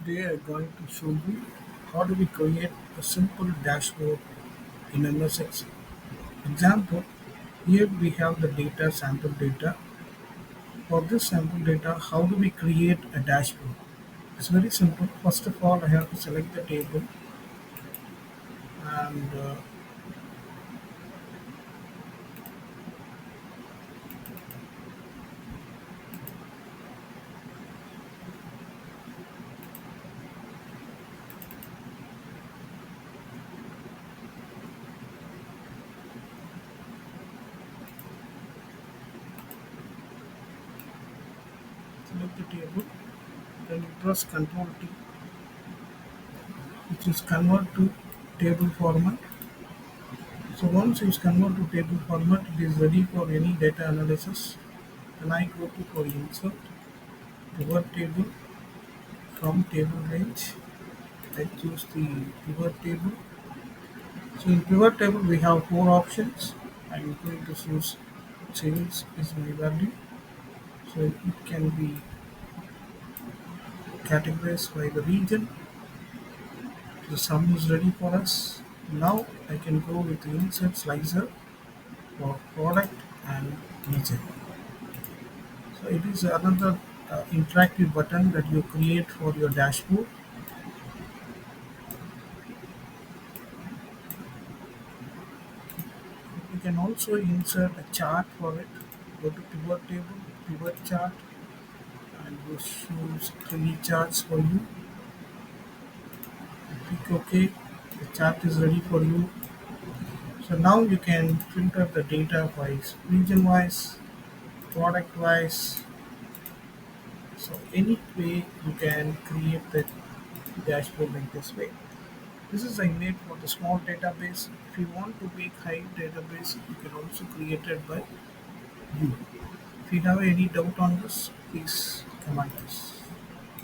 Today I'm going to show you how do we create a simple dashboard in MS Excel. Example, here we have the data, sample data. For this sample data, how do we create a dashboard? It's very simple. First of all, I have to select the table and select the table. Then you press Ctrl T, which is convert to table format. So once it's converted to table format, it is ready for any data analysis. Then I go to for insert, pivot table from table range. I choose the pivot table. So in pivot table we have four options. I'm going to choose sales is my value. So it can be categorized by the region. The sum is ready for us. Now I can go with the insert slicer for product and region. So it is another interactive button that you create for your dashboard. You can also insert a chart for it. Go to pivot table, pivot chart, and we choose three charts for you. Click OK. The chart is ready for you. So now you can filter the data wise, region wise, product wise. So any way you can create the dashboard like this way. This is I made for the small database. If you want to make high database, you can also create it by you. If you have any doubt on this, please comment us.